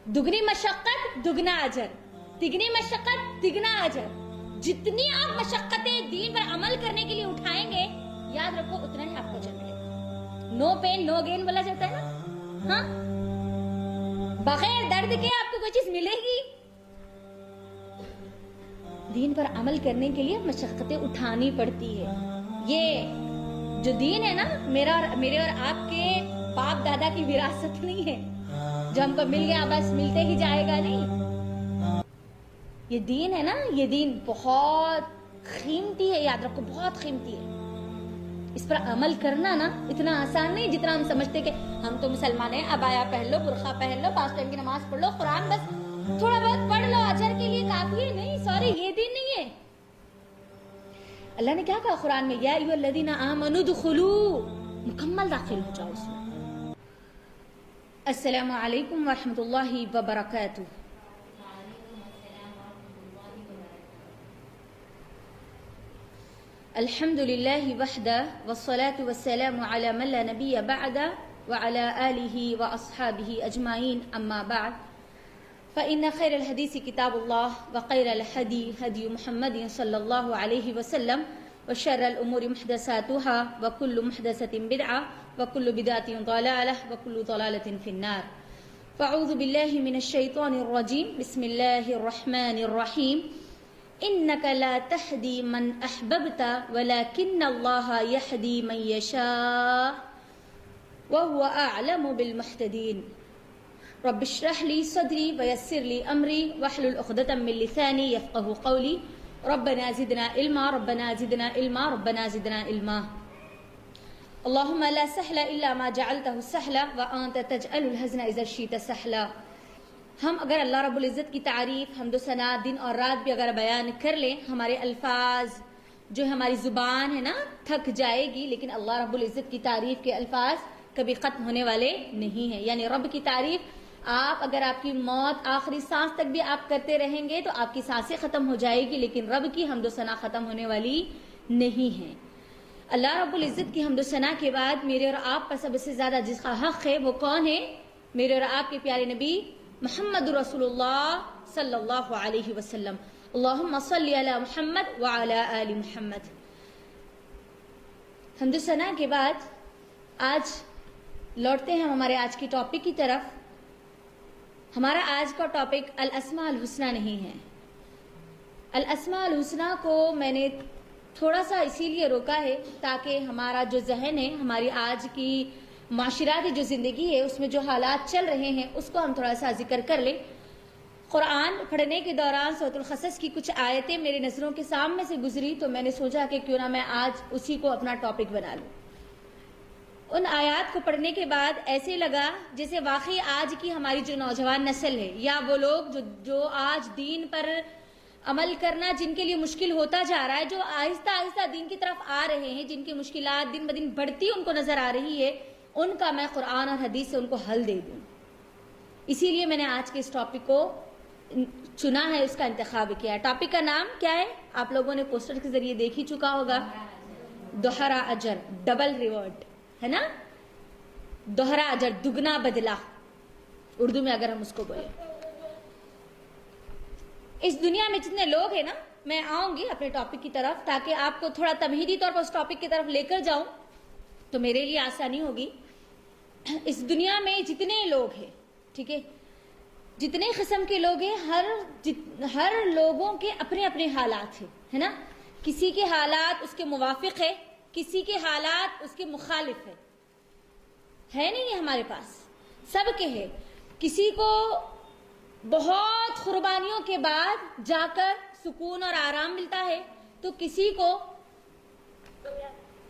دگنی مشقت دگنا اجر، تگنی مشقت تگنا اجر. جتنی آپ مشقتیں دین پر عمل کرنے کے لیے اٹھائیں گے یاد رکھو اتنا ہی آپ کو اجر ملے گا. نو پین نو گین بولا جاتا ہے نا. ہاں بغیر درد کے آپ کو کوئی چیز ملے گی؟ دین پر عمل کرنے کے لیے مشقتیں اٹھانی پڑتی ہے. یہ جو دین ہے نا میرے اور آپ کے باپ دادا کی وراثت نہیں ہے جو ہم کو مل گیا بس ملتے ہی جائے گا. نہیں، یہ دین ہے نا، یہ دین بہت قیمتی ہے. یاد رکھو بہت قیمتی ہے. اس پر عمل کرنا نا اتنا آسان نہیں جتنا ہم سمجھتے کہ ہم تو مسلمان ہیں، ابایا پہن لو، برقع پہن لو، 5 ٹائم کی نماز پڑھ لو، قرآن بس تھوڑا بہت پڑھ لو اجر کے لیے کافی ہے. نہیں سوری، یہ دین نہیں ہے. اللہ نے کیا کہا قرآن میں؟ یا ایھا الذین آمنوا ادخلوا، مکمل داخل ہو جاؤ اس میں. السلام علیکم ورحمۃ اللہ وبرکاتہ. الحمد للہ وحدہ والصلاة والسلام علی من لا نبی بعدہ وعلی آلہ واصحابہ اجمعین. اما بعد فإن خیر الحدیث کتاب اللہ وخیر الہدی ہدی محمد صلی اللہ علیہ وسلم وشر الامور محدثاتها وکل محدثۃ بدعہ وکل بدعۃ ضلالہ وکل ضلالۃ فی النار. فاعوذ باللہ من الشیطان الرجیم. بسم اللہ الرحمن الرحیم. انک لا تہدی من احببت ولکن اللہ یہدی من یشاء وهو اعلم بالمہتدین. رب اشرح لی صدری ویسر لی امری واحلل عقدۃ من لسانی یفقهوا قولی. ربنا زدنا علما ربنا زدنا علما ربنا زدنا علما. اللهم لا سهل الا ما جعلته سهلا وانت تجعل الحزن اذا شئت سهلا. ہم اگر اللہ رب العزت کی تعریف حمد و ثنا دن اور رات بھی اگر بیان کر لیں، ہمارے الفاظ جو ہماری زبان ہے نا تھک جائے گی، لیکن اللہ رب العزت کی تعریف کے الفاظ کبھی ختم ہونے والے نہیں ہیں. یعنی رب کی تعریف آپ اگر آپ کی موت آخری سانس تک بھی آپ کرتے رہیں گے تو آپ کی سانسیں ختم ہو جائے گی، لیکن رب کی حمد و ثنا ختم ہونے والی نہیں ہے. اللہ رب العزت کی حمد و ثنا کے بعد میرے اور آپ پر سب سے زیادہ جس کا حق ہے وہ کون ہے؟ میرے اور آپ کے پیارے نبی محمد رسول اللہ صلی اللہ علیہ وسلم. اللہم صلی علی محمد وعلی آل محمد. حمد و ثنا کے بعد آج لوٹتے ہیں ہمارے آج کی ٹاپک کی طرف. ہمارا آج کا ٹاپک الاسماء الحسنی نہیں ہے. الاسماء الحسنی کو میں نے تھوڑا سا اسی لیے روکا ہے تاکہ ہمارا جو ذہن ہے، ہماری آج کی معاشراتی جو زندگی ہے اس میں جو حالات چل رہے ہیں اس کو ہم تھوڑا سا ذکر کر لیں. قرآن پڑھنے کے دوران سورۃ القصص کی کچھ آیتیں میری نظروں کے سامنے سے گزری تو میں نے سوچا کہ کیوں نہ میں آج اسی کو اپنا ٹاپک بنا لوں. ان آیات کو پڑھنے کے بعد ایسے لگا جیسے واقعی آج کی ہماری جو نوجوان نسل ہے یا وہ لوگ جو آج دین پر عمل کرنا جن کے لیے مشکل ہوتا جا رہا ہے، جو آہستہ آہستہ دین کی طرف آ رہے ہیں، جن کی مشکلات دن بدن بڑھتی ان کو نظر آ رہی ہے، ان کا میں قرآن اور حدیث سے ان کو حل دے دوں. اسی لیے میں نے آج کے اس ٹاپک کو چنا ہے، اس کا انتخاب کیا ہے. ٹاپک کا نام کیا ہے؟ آپ لوگوں نے پوسٹر کے ذریعے دیکھ ہی چکا ہوگا. دوہرا اجر، ڈبل ریوارڈ ہے نا. دوہرا اجر، دگنا بدلہ، اردو میں اگر ہم اس کو بولیں. اس دنیا میں جتنے لوگ ہیں نا، میں آؤں گی اپنے ٹاپک کی طرف تاکہ آپ کو تھوڑا تمہیدی طور پر اس ٹاپک کی طرف لے کر جاؤں تو میرے لیے آسانی ہوگی. اس دنیا میں جتنے لوگ ہیں، ٹھیک ہے، جتنے قسم کے لوگ ہیں، ہر لوگوں کے اپنے اپنے حالات ہیں، ہے نا. کسی کے حالات اس کے موافق ہے، کسی کے حالات اس کے مخالف ہے نہیں ہے ہمارے پاس، سب کے ہے. کسی کو بہت قربانیوں کے بعد جا کر سکون اور آرام ملتا ہے تو کسی کو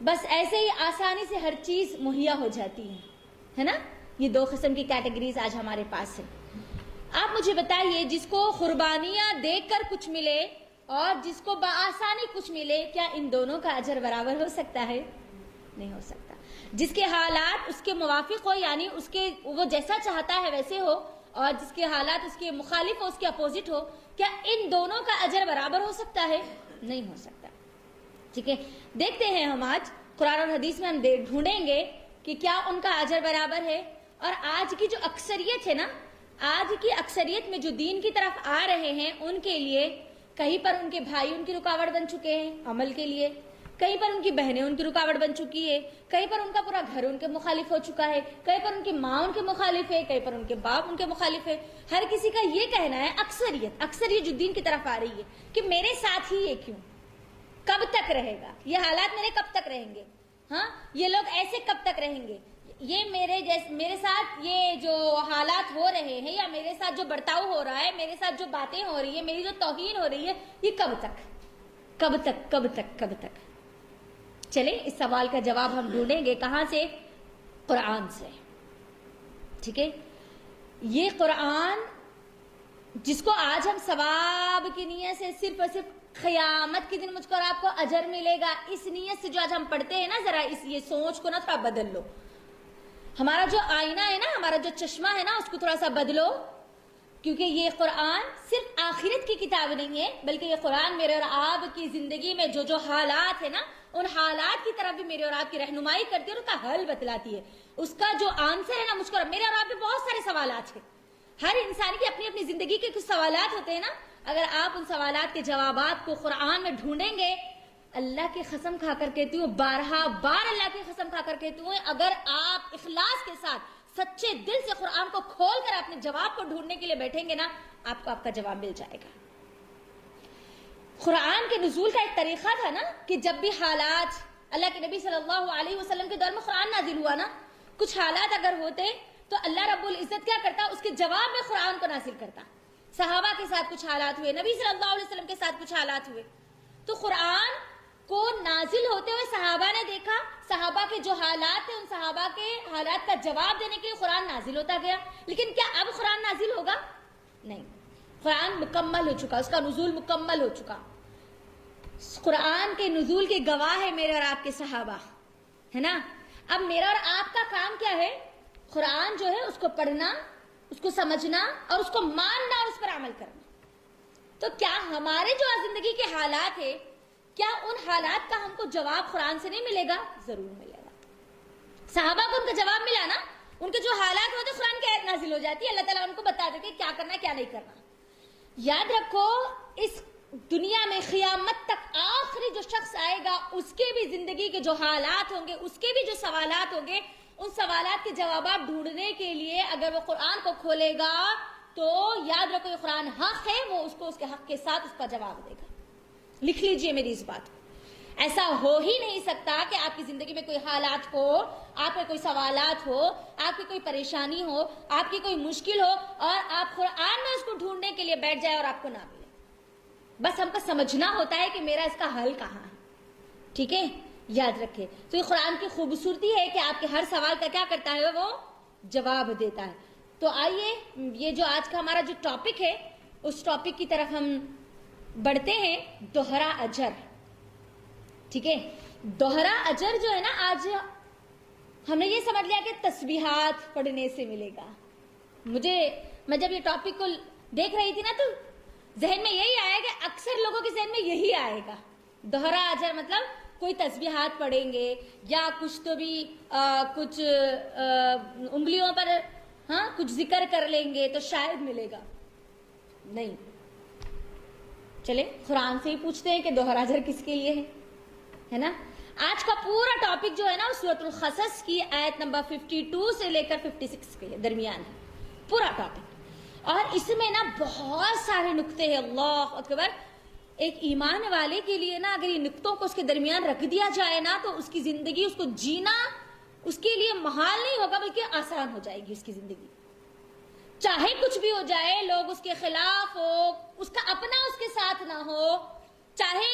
بس ایسے ہی آسانی سے ہر چیز مہیا ہو جاتی ہے نا. یہ دو قسم کی کیٹیگریز آج ہمارے پاس ہیں. آپ مجھے بتائیے، جس کو قربانیاں دیکھ کر کچھ ملے اور جس کو بآسانی کچھ ملے، کیا ان دونوں کا اجر برابر ہو سکتا ہے؟ نہیں ہو سکتا. جس کے حالات اس کے موافق ہو، یعنی وہ جیسا چاہتا ہے ویسے ہو، اور جس کے حالات اس کے مخالف ہو، اس کے اپوزٹ ہو، کیا ان دونوں کا اجر برابر ہو سکتا ہے؟ نہیں ہو سکتا. ٹھیک ہے، دیکھتے ہیں ہم آج قرآن اور حدیث میں ہم ڈھونڈیں گے کہ کیا ان کا اجر برابر ہے. اور آج کی جو اکثریت ہے نا، آج کی اکثریت میں جو دین کی طرف آ رہے ہیں ان کے لیے کہیں پر ان کے بھائی ان کی رکاوٹ بن چکے ہیں عمل کے لیے، کہیں پر ان کی بہنیں ان کی رکاوٹ بن چکی ہے، کہیں پر ان کا پورا گھر ان کے مخالف ہو چکا ہے، کہیں پر ان کی ماں ان کے مخالف ہے، کہیں پر ان کے باپ ان کے مخالف ہے۔ ہر کسی کا یہ کہنا ہے، اکثریت جو دین کی طرف آ رہی ہے کہ میرے ساتھ ہی یہ کیوں، کب تک رہے گا یہ حالات، میرے کب تک رہیں گے، ہاں یہ لوگ ایسے کب تک رہیں گے، یہ میرے ساتھ یہ جو حالات ہو رہے ہیں یا میرے ساتھ جو برتاؤ ہو رہا ہے، میرے ساتھ جو باتیں ہو رہی ہے، میری جو توہین ہو رہی ہے، یہ کب تک۔ چلیں اس سوال کا جواب ہم ڈھونڈیں گے کہاں سے؟ قرآن سے، ٹھیک ہے۔ یہ قرآن جس کو آج ہم ثواب کی نیت سے صرف اور صرف قیامت کے دن مجھ کو اور آپ کو اجر ملے گا، اس نیت سے جو آج ہم پڑھتے ہیں نا، ذرا یہ سوچ کو نا تھوڑا بدل لو۔ ہمارا جو آئینہ ہے نا، ہمارا جو چشمہ ہے نا، اس کو تھوڑا سا بدلو، کیونکہ یہ قرآن صرف آخرت کی کتاب نہیں ہے، بلکہ یہ قرآن میرے اور آپ کی زندگی میں جو حالات ہے نا، ان حالات کی طرف بھی میرے اور آپ کی رہنمائی کرتی ہے اور اس کا حل بتلاتی ہے، اس کا جو آنسر ہے نا، مجھ کو میرے اور آپ کے بہت سارے سوالات ہیں، ہر انسان کی اپنی اپنی زندگی کے کچھ سوالات ہوتے ہیں نا، اگر آپ ان سوالات کے جوابات کو قرآن میں ڈھونڈیں گے، اللہ کی قسم کھا کر کہتی ہوں، بارہا بار اللہ کی قسم کھا کر کہتی ہوں، اگر آپ اخلاص کے ساتھ سچے دل سے قرآن کو کھول کر اپنے جواب کو ڈھونڈنے کے لیے بیٹھیں گے نا، آپ کو آپ کا جواب مل جائے گا۔ قرآن کے نزول کا ایک طریقہ تھا نا کہ جب بھی حالات، اللہ کے نبی صلی اللہ علیہ وسلم کے دور میں قرآن نازل ہوا نا، کچھ حالات اگر ہوتے تو اللہ رب العزت کیا کرتا؟ اس کے جواب میں قرآن کو نازل کرتا۔ صحابہ کے ساتھ کچھ حالات ہوئے، نبی صلی اللہ علیہ وسلم کے ساتھ کچھ حالات ہوئے، تو قرآن کو نازل ہوتے ہوئے صحابہ نے دیکھا، صحابہ کے جو حالات ہیں ان صحابہ کے حالات کا جواب دینے کے لیے قرآن نازل ہوتا گیا۔ لیکن کیا اب قرآن نازل ہوگا؟ نہیں، قرآن مکمل ہو چکا، اس کا نزول مکمل ہو چکا۔ قرآن کے نزول کے گواہ ہے میرے اور آپ کے صحابہ، ہے نا۔ اب میرا اور آپ کا کام کیا ہے؟ قرآن جو ہے اس کو پڑھنا، اس کو سمجھنا اور اس کو ماننا اور اس پر عمل کرنا۔ تو کیا ہمارے جو زندگی کے حالات ہیں، کیا ان حالات کا ہم کو جواب قرآن سے نہیں ملے گا؟ ضرور ملے گا۔ صحابہ کو ان کا جواب ملا نا، ان کے جو حالات ہوتے قرآن کی آیت نازل ہو جاتی ہے، اللہ تعالیٰ ان کو بتا دیتے کیا کرنا ہے کیا نہیں کرنا۔ یاد رکھو، اس دنیا میں قیامت تک آخری جو شخص آئے گا، اس کے بھی زندگی کے جو حالات ہوں گے، اس کے بھی جو سوالات ہوں گے، ان سوالات کے جوابات ڈھونڈنے کے لیے اگر وہ قرآن کو کھولے گا تو یاد رکھو یہ قرآن حق ہے، وہ اس کو اس کے حق کے ساتھ اس کا جواب دے گا۔ لکھ لیجئے میری اس بات کو۔ ایسا ہو ہی نہیں سکتا کہ آپ کی زندگی میں کوئی حالات ہو، آپ کے کوئی سوالات ہو، آپ کی کوئی پریشانی ہو، آپ کی کوئی مشکل ہو اور آپ قرآن میں اس کو ڈھونڈنے کے لیے بیٹھ جائے اور آپ کو نہ ملے۔ بس ہم کو سمجھنا ہوتا ہے کہ میرا اس کا حل کہاں ہے، ٹھیک ہے، یاد رکھے۔ تو یہ قرآن کی خوبصورتی ہے کہ آپ کے ہر سوال کا کیا کرتا ہے؟ وہ جواب دیتا ہے۔ تو آئیے یہ جو آج کا ہمارا جو ٹاپک ہے، اس ٹاپک کی طرف ہم بڑھتے ہیں، دوہرا اجر، ٹھیک ہے۔ دوہرا اجر جو ہے نا، آج ہم نے یہ سمجھ لیا کہ تسبیحات پڑھنے سے ملے گا۔ میں جب یہ ٹاپک کو دیکھ رہی تھی نا، تو ذہن میں یہی آیا کہ اکثر لوگوں کے ذہن میں یہی آئے گا، دوہرا اجر مطلب کوئی تسبیحات پڑھیں گے یا کچھ تو بھی کچھ انگلیوں پر کچھ ذکر کر لیں گے تو شاید ملے گا۔ نہیں، چلے قرآن سے ہی پوچھتے ہیں کہ دوہرا اجر کس کے لیے ہے نا۔ آج کا پورا ٹاپک جو ہے نا، سورۃ القصص کی آیت نمبر 52 سے لے کر 56 کے درمیان ہے پورا ٹاپک، اور اس میں نا بہت سارے نقطے ہیں۔ اللہ اکبر! ایک ایمان والے کے لیے نا، اگر یہ نقطوں کو اس کے درمیان رکھ دیا جائے نا، تو اس کی زندگی، اس کو جینا اس کے لیے محال نہیں ہوگا، بلکہ آسان ہو جائے گی اس کی زندگی۔ چاہے کچھ بھی ہو جائے، لوگ اس کے خلاف ہو، اس کا اپنا اس کے ساتھ نہ ہو، چاہے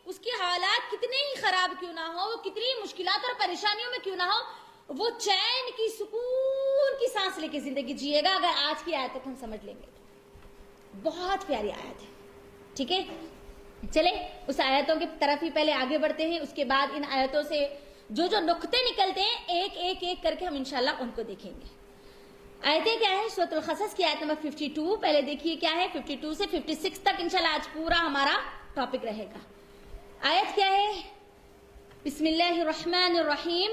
اس کی حالات کتنے ہی خراب کیوں نہ ہو، وہ کتنی مشکلات اور پریشانیوں میں کیوں نہ ہو، وہ چین کی، سکون کی سانس لے کے زندگی جیے گا، اگر آج کی آیت کو ہم سمجھ لیں گے۔ بہت پیاری آیت ہے، ٹھیک ہے۔ چلے اس آیتوں کی طرف ہی پہلے آگے بڑھتے ہیں، اس کے بعد ان آیتوں سے جو نقطے نکلتے ہیں ایک کر کے ہم انشاءاللہ ان کو دیکھیں گے۔ آیتیں کیا ہے؟ سورۃ القصص کی آیت نمبر 52 پہلے دیکھیے کیا ہے، 52 سے 56 تک انشاءاللہ آج پورا ہمارا ٹاپک رہے گا۔ آیت کیا ہے؟ بسم اللہ الرحمن الرحیم،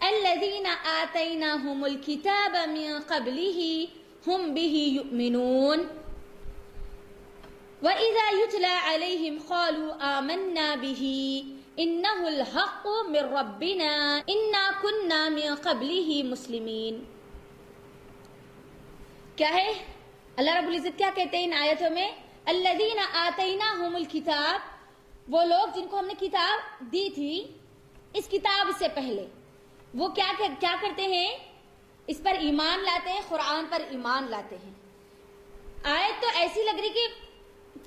الذین آتیناہم الکتاب من قبلہ هم به يؤمنون وإذا يتلى عليهم قالوا آمنا به إنه الحق من ربنا إنا كنا من قبله مسلمين. کیا ہے اللہ رب العزت کیا کہتے ہیں ان آیتوں میں؟ الذین آتیناہم الکتاب، وہ لوگ جن کو ہم نے کتاب دی تھی اس کتاب سے پہلے، وہ کیا کرتے ہیں؟ اس پر ایمان لاتے ہیں، قرآن پر ایمان لاتے ہیں. آیت تو ایسی لگ رہی کہ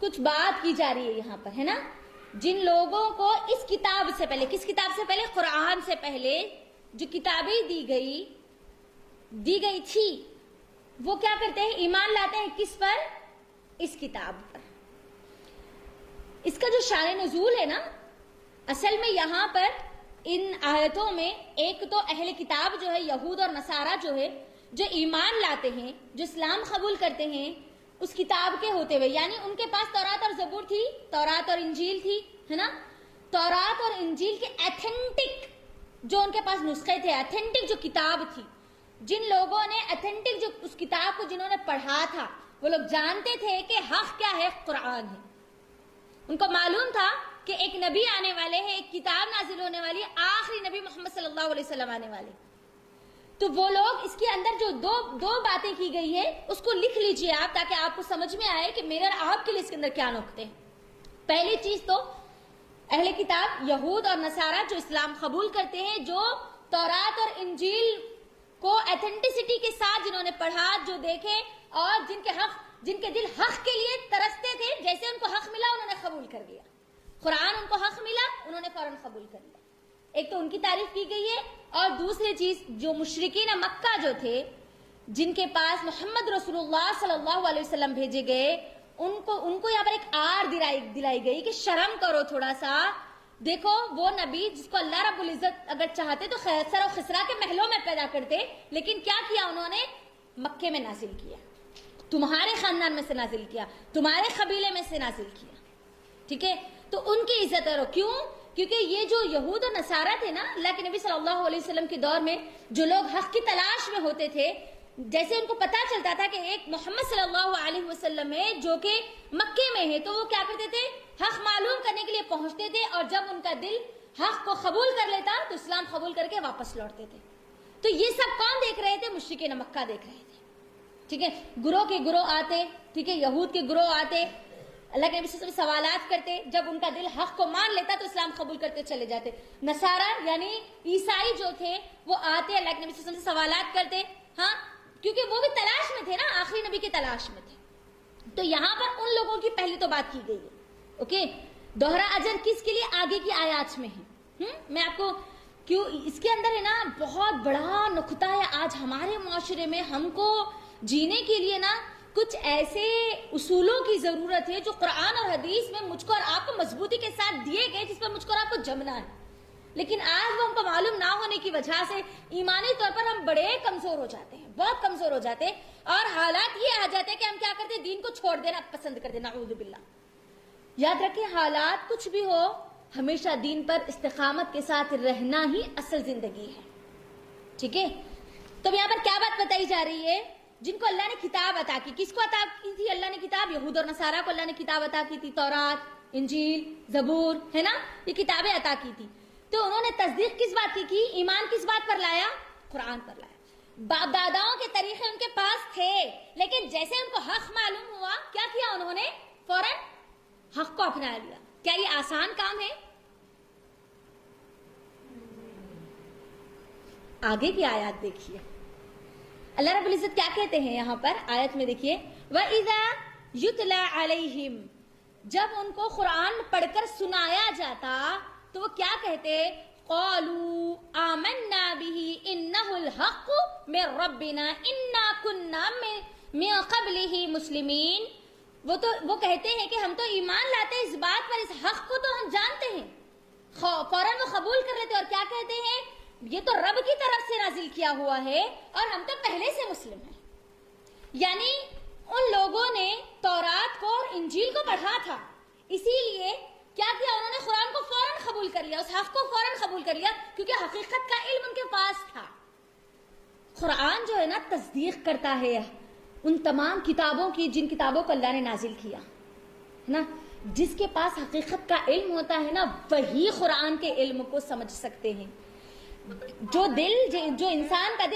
کچھ بات کی جا رہی ہے یہاں پر، ہے نا؟ جن لوگوں کو اس کتاب سے پہلے، کس کتاب سے پہلے؟ قرآن سے پہلے جو کتابیں دی گئی تھی، وہ کیا کرتے ہیں؟ ایمان لاتے ہیں کس پر؟ اس کتاب پر. اس کا جو شان نزول ہے نا، اصل میں یہاں پر ان آیتوں میں ایک تو اہل کتاب جو ہے، یہود اور نصارہ جو ہے، جو ایمان لاتے ہیں، جو اسلام قبول کرتے ہیں اس کتاب کے ہوتے ہوئے، یعنی ان کے پاس تورات اور زبور تھی، تورات اور انجیل تھی، ہے نا؟ تورات اور انجیل کے ایتھنٹک جو ان کے پاس نسخے تھے، ایتھنٹک جو کتاب تھی، جن لوگوں نے ایتھنٹک جو اس کتاب کو جنہوں نے پڑھا تھا، وہ لوگ جانتے تھے کہ حق کیا ہے؟ قرآن ہے. ان کو معلوم تھا کہ ایک نبی آنے والے ہیں، ایک کتاب نازل ہونے والی ہے، آخری نبی محمد صلی اللہ علیہ وسلم آنے والے. تو وہ لوگ اس کے اندر جو دو باتیں کی گئی ہے اس کو لکھ لیجئے آپ، تاکہ آپ کو سمجھ میں آئے کہ میرے اور آپ کے لیے اس کے اندر کیا نقطے ہیں. پہلی چیز تو اہل کتاب یہود اور نصارہ جو اسلام قبول کرتے ہیں، جو تورات اور انجیل کو ایتھنٹسٹی کے ساتھ جنہوں نے پڑھا، جو دیکھے، اور جن کے دل حق کے لیے ترستے تھے، جیسے ان کو حق ملا انہوں نے قبول کر لیا. قرآن ان کو حق ملا، انہوں نے فوراً قبول کر لیا. ایک تو ان کی تعریف کی گئی ہے، اور دوسری چیز جو مشرکین مکہ جو تھے، جن کے پاس محمد رسول اللہ صلی اللہ علیہ وسلم بھیجے گئے، ان کو یہاں پر ایک آر دلائی گئی کہ شرم کرو تھوڑا سا. دیکھو وہ نبی جس کو اللہ رب العزت اگر چاہتے تو خیسر اور خسرا کے محلوں میں پیدا کرتے، لیکن کیا کیا انہوں نے؟ مکے میں نازل کیا، تمہارے خاندان میں سے نازل کیا، تمہارے قبیلے میں سے نازل کیا. ٹھیک ہے؟ تو ان کی عزت کرو. کیوں؟ کیونکہ یہ جو یہود اور نصارہ تھے نا، اللہ کے نبی صلی اللہ علیہ وسلم کے دور میں جو لوگ حق کی تلاش میں ہوتے تھے، جیسے ان کو پتا چلتا تھا کہ ایک محمد صلی اللہ علیہ وسلم ہے جو کہ مکے میں ہے، تو وہ کیا کرتے تھے؟ حق معلوم کرنے کے لیے پہنچتے تھے، اور جب ان کا دل حق کو قبول کر لیتا تو اسلام قبول کر کے واپس لوٹتے تھے. تو یہ سب کون دیکھ رہے تھے؟ مشرکین مکہ دیکھ رہے تھے. ٹھیک ہے؟ گروہ کے گروہ آتے، ٹھیک ہے، یہود کے گروہ آتے، اللہ کے نبی صلی اللہ علیہ وسلم سوالات کرتے، جب ان کا دل حق کو مان لیتا تو اسلام قبول کرتے چلے جاتے. نصارہ یعنی عیسائی جو تھے وہ آتے، اللہ کے نبی صلی اللہ علیہ وسلم سے سوالات کرتے، ہاں، کیونکہ وہ بھی تلاش میں تھے نا، آخری نبی کی تلاش میں تھے. تو یہاں پر ان لوگوں کی پہلی تو بات کی گئی ہے. اوکے، دوہرا اجر کس کے لیے؟ آگے کی آیات میں ہے. میں آپ کو کیوں اس کے اندر ہے نا بہت بڑا نقطہ ہے. آج ہمارے معاشرے میں ہم کو جینے کے لیے نا کچھ ایسے اصولوں کی ضرورت ہے جو قرآن اور حدیث میں مجھ کو اور آپ کو مضبوطی کے ساتھ دیے گئے، جس پر مجھ کو اور آپ کو جمنا ہے. لیکن آج وہ ہم کو معلوم نہ ہونے کی وجہ سے ایمانی طور پر ہم بڑے کمزور ہو جاتے ہیں، بہت کمزور ہو جاتے ہیں، اور حالات یہ آ جاتے ہیں کہ ہم کیا کرتے ہیں؟ دین کو چھوڑ دینا پسند کرتے ہیں. نعوذ باللہ. یاد رکھیں، حالات کچھ بھی ہو، ہمیشہ دین پر استقامت کے ساتھ رہنا ہی اصل زندگی ہے. ٹھیک ہے؟ تو یہاں پر کیا بات بتائی جا رہی ہے؟ جن کو اللہ نے کتاب عطا کی، کس کو عطا کی تھی اللہ نے کتاب؟ یہود اور نصارہ کو اللہ نے کتاب عطا کی تھی، تورات، انجیل، زبور، ہے نا؟ یہ کتابیں عطا کی تھی. تو انہوں نے تصدیق کس بات کی؟ ایمان کس بات پر لایا؟ قرآن پر لایا. باپ داداؤں کے طریقے ان کے پاس تھے، لیکن جیسے ان کو حق معلوم ہوا، کیا کیا انہوں نے؟ فوراً حق کو اپنا لیا. کیا یہ آسان کام ہے؟ آگے کی آیات دیکھیے، اللہ رب العزت کیا کہتے ہیں یہاں پر آیت میں دیکھیے، وَإِذَا يُتْلَى عَلَيْهِمْ، جب ان کو قرآن پڑھ کر سنایا جاتا تو وہ کیا کہتے؟ قَالُوا آمَنَّا بِهِ إِنَّهُ الْحَقُّ مِنْ رَبِّنَا إِنَّا كُنَّا مِنْ قَبْلِهِ مُسْلِمِينَ. وہ کہتے ہیں کہ ہم تو ایمان لاتے ہیں اس بات پر، اس حق کو تو ہم جانتے ہیں. فوراً وہ قبول کر لیتے، اور کیا کہتے ہیں؟ یہ تو رب کی طرف سے نازل کیا ہوا ہے اور ہم تو پہلے سے مسلم ہیں. یعنی ان لوگوں نے تورات کو اور انجیل کو پڑھا تھا، اسی لیے کیا کیا؟ انہوں نے قرآن کو فوراً قبول کر لیا، اس حق کو فوراً قبول کر لیا، کیونکہ حقیقت کا علم ان کے پاس تھا. قرآن جو ہے نا تصدیق کرتا ہے ان تمام کتابوں کی جن کتابوں کو اللہ نے نازل کیا ہے نا. جس کے پاس حقیقت کا علم ہوتا ہے نا وہی قرآن کے علم کو سمجھ سکتے ہیں. جو انسان کا دل